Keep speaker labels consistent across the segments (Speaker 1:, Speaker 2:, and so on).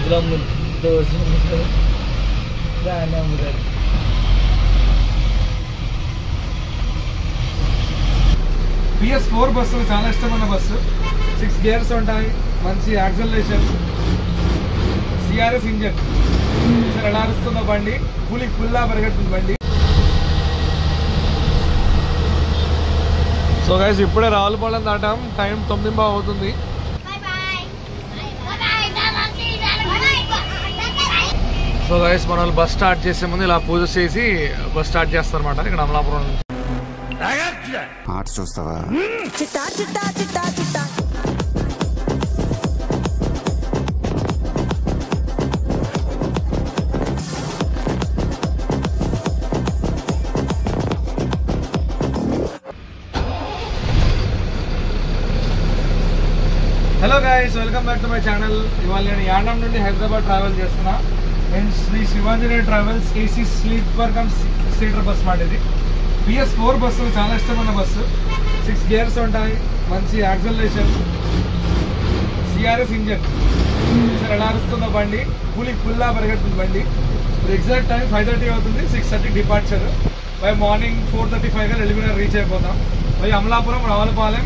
Speaker 1: దోశ దాన్ని అమ్ముతారు. PS4 bus చాలా ఇష్టమైన బస్సు. 6 గేర్స్ ఉంటాయి, మంచి యాక్సలరేషన్, CRS ఇంజన్. ఎలా అరుస్తుందో బండి, ఫుల్లా పరిగెడుతుంది బండి. సో గైస్ ఇప్పుడే రావులపాలెం దాటాం, టైం 9 అవుతుంది. సో గైస్ మన వాళ్ళు బస్ స్టార్ట్ చేసే ముందు ఇలా పూజ చేసి బస్ స్టార్ట్ చేస్తారన్నమాట. ఇక్కడ అమలాపురం నుంచి
Speaker 2: ఆర్ట్స్ చూస్తావా?
Speaker 1: Hello guys, welcome back to my channel. ఇవాళ నేను యానం నుండి హైదరాబాద్ ట్రావెల్ చేస్తున్నా. నేను Sri Sivanjaneya travels AC sleeper cum seater bus మాట. ఇది PS4 బస్సు చాలా ఇష్టమైన బస్సు. 6 గేర్స్ ఉంటాయి, మంచి యాక్సలరేషన్, CRS ఇంజన్. ఎలా అరుస్తుందో బండి, ఫుల్లా పరిగెడుతుంది బండి. ఇప్పుడు ఎగ్జాక్ట్ టైం 5:30 అవుతుంది. 6:30 డిపార్చర్. బై మార్నింగ్ 4:35 గా ఎలిమినర్ రీచ్ అయిపోతాం. బై అమలాపురం, రావులపాలెం,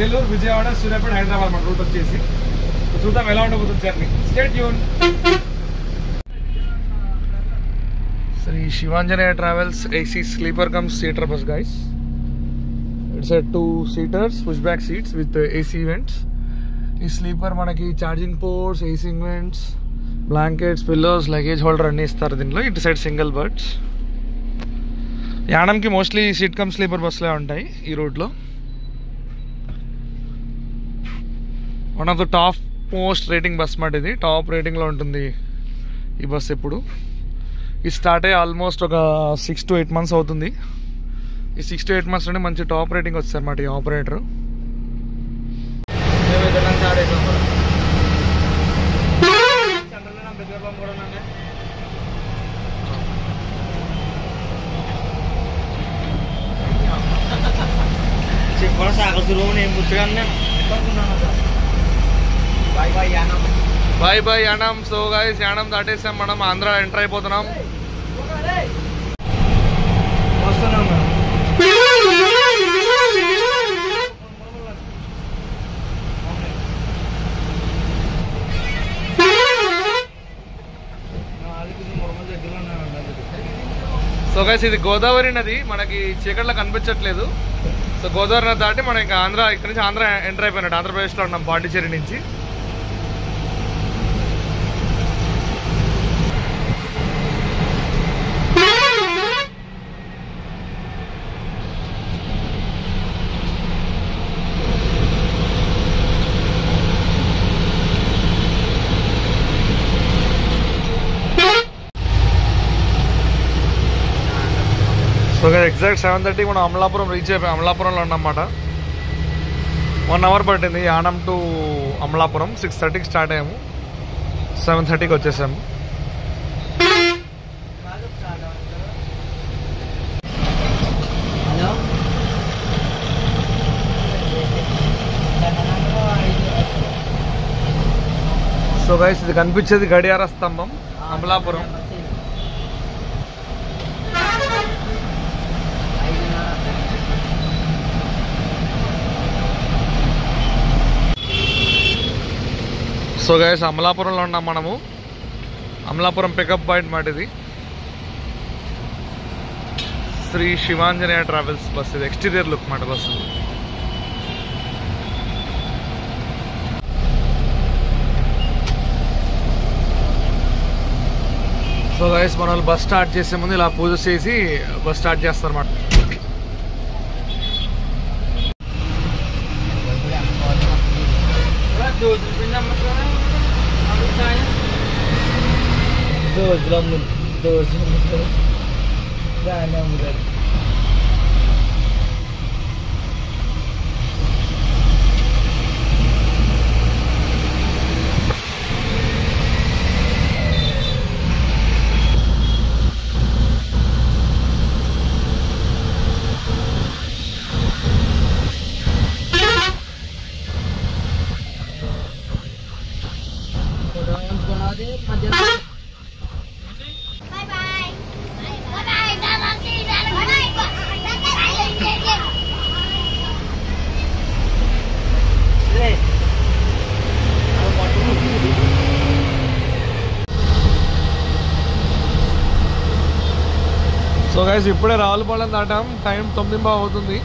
Speaker 1: ఏలూరు, విజయవాడ, సూర్యాపేట, హైదరాబాద్ మన రూట్ వచ్చేసి. చూద్దాం ఎలా ఉండబోతుంది journey. Stay tune. Shri Sivanjaneya travels AC sleeper cum seater bus guys. It's 2 seaters push back seats with AC events. ఈ స్లీపర్ మనకి charging ports, AC events, blankets, pillows, luggage holder అన్నీ ఇస్తారు దీంట్లో. ఇటు సైడ్ సింగిల్ బర్డ్స్. యానంకి మోస్ట్లీ సీట్ కమ్ స్లీపర్ బస్సులే ఉంటాయి ఈ రూట్లో. One of the top most rating bus మాట. ఇది టాప్ రేటింగ్లో ఉంటుంది ఈ బస్. ఎప్పుడు ఇది స్టార్ట్ అయ్యి ఆల్మోస్ట్ ఒక 6 to 8 months అవుతుంది. ఈ 6 to 8 months నుండి మంచి టాప్ రేటింగ్ వచ్చింది అన్నమాట ఈ ఆపరేటర్. చెప్పడం సాగల సులువు నేను పుచ్చుగానే bye bye Yanam. So guys Yanam దాటేసాం, మనం ఆంధ్ర ఎంటర్ అయిపోతున్నాం. సో గైస్ ఇది గోదావరి నది, మనకి చీకట్లో కనిపించట్లేదు. సో గోదావరి నది దాటి మనం ఇంకా ఆంధ్ర, ఇక్కడ నుంచి ఆంధ్ర ఎంటర్ అయిపోయినట్టు. ఆంధ్రప్రదేశ్లో ఉన్నాం, పాండిచేరి నుంచి. సో ఎగ్జాక్ట్ 7:30 మనం అమలాపురం రీచ్ అయిపోయాం. అమలాపురంలో ఉన్నమాట. 1 hour పట్టింది యానం టు అమలాపురం. 6:30కి స్టార్ట్ అయ్యాము, 7:30కి వచ్చేసాము. సో గైస్ ఇది కనిపించేది గడియార స్తంభం అమలాపురం. సో గైస్ అమలాపురంలో ఉన్నాం మనము. అమలాపురం పికప్ పాయింట్ మాట ఇది. Sri Sivanjaneya travels bus. ఇది ఎక్స్టీరియర్ లుక్ మాట బస్సు. సో గైస్ మన వాళ్ళు బస్ స్టార్ట్ చేసే ముందు ఇలా పూజ చేసి బస్ స్టార్ట్ చేస్తారన్నమాట. దోశ దాన్ని అమ్ముతారు. గైస్ ఇప్పుడే రావులపాలెం దాటాం, టైం 9:15 అవుతుంది.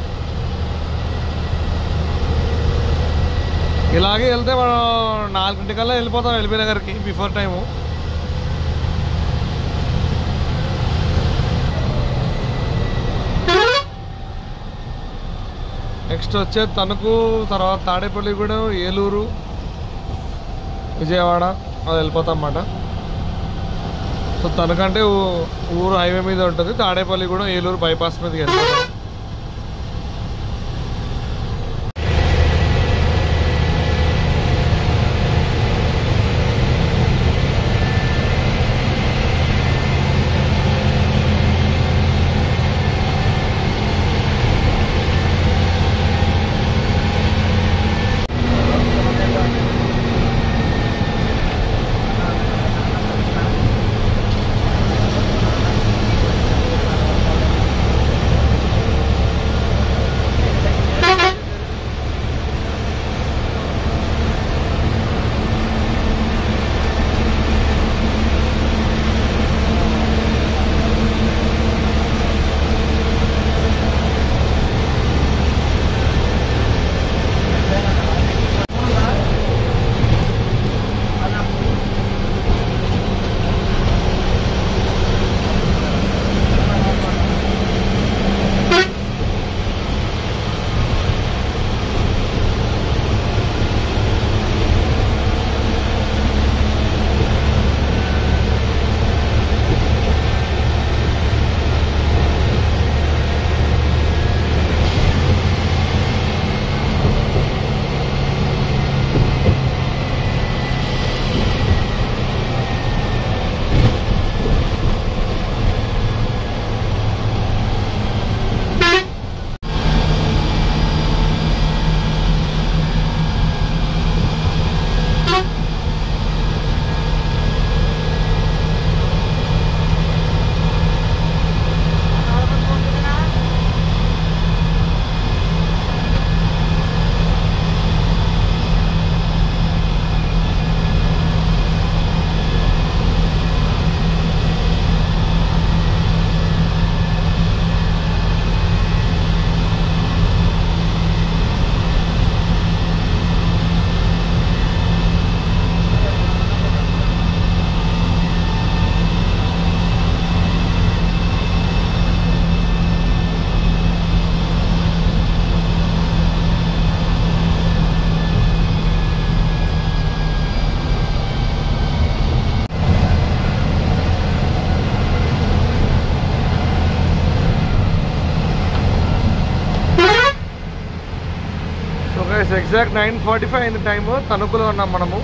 Speaker 1: ఇలాగే వెళ్తే మనం 4 వెళ్ళిపోతాం ఎల్బీ నగర్కి బిఫోర్ టైము. నెక్స్ట్ వచ్చేది తణుకు, తర్వాత తాడేపల్లిగూడెం, ఏలూరు, విజయవాడ అది వెళ్ళిపోతాం అన్నమాట. సో తణుకంటే ఊరు హైవే మీద ఉంటుంది, తాడేపల్లిగూడెం ఏలూరు బైపాస్ మీదకి వెళ్ళిపోతాం. ఎగ్జాక్ట్ 9:45 అయింది టైము. తణుకులో ఉన్నాం మనము.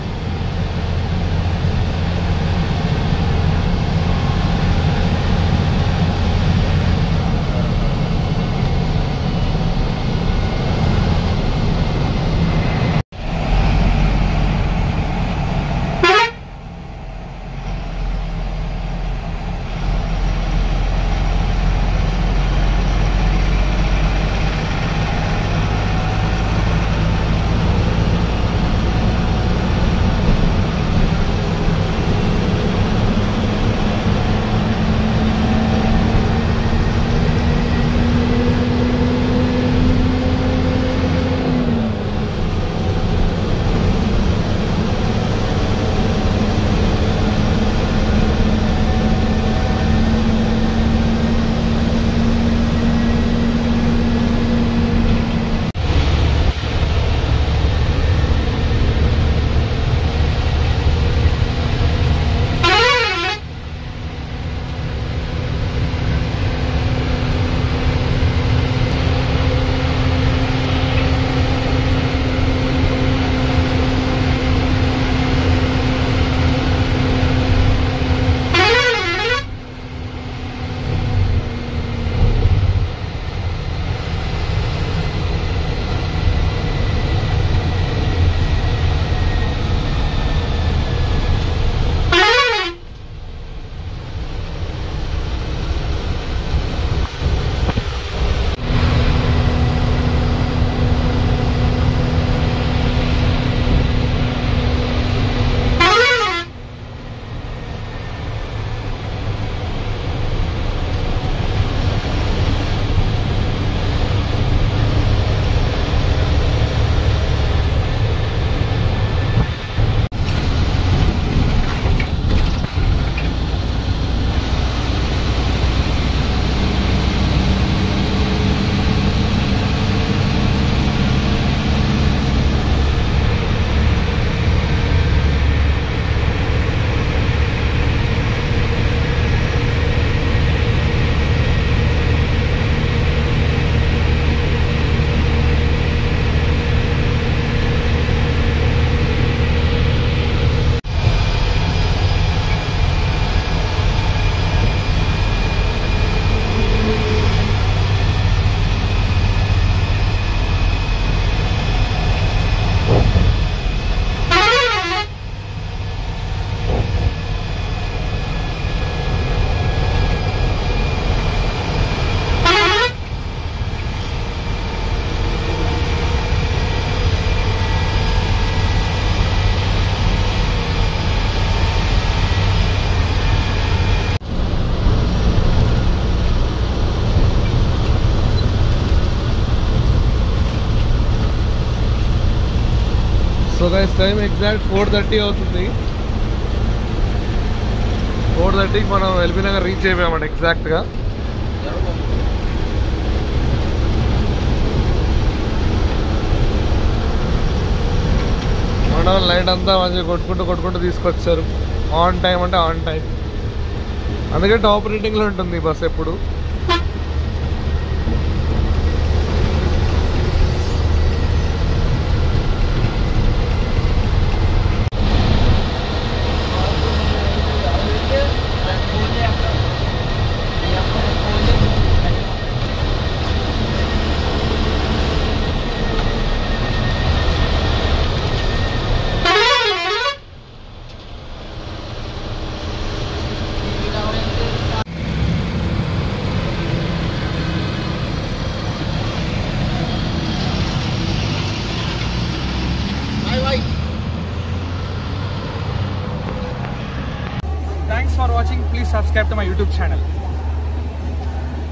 Speaker 1: సో గైస్ టైం ఎగ్జాక్ట్ 4:30 అవుతుంది. 4:30కి మనం ఎల్బీ నగర్ రీచ్ అయిపోయామండి ఎగ్జాక్ట్గా. మన లైట్ అంతా మంచిగా కొట్టుకుంటూ తీసుకొచ్చారు. ఆన్ టైం అంటే ఆన్ టైం. అందుకే టాప్ రేటింగ్లో ఉంటుంది ఈ బస్ ఎప్పుడు. Thanks for watching. Please subscribe to my YouTube channel.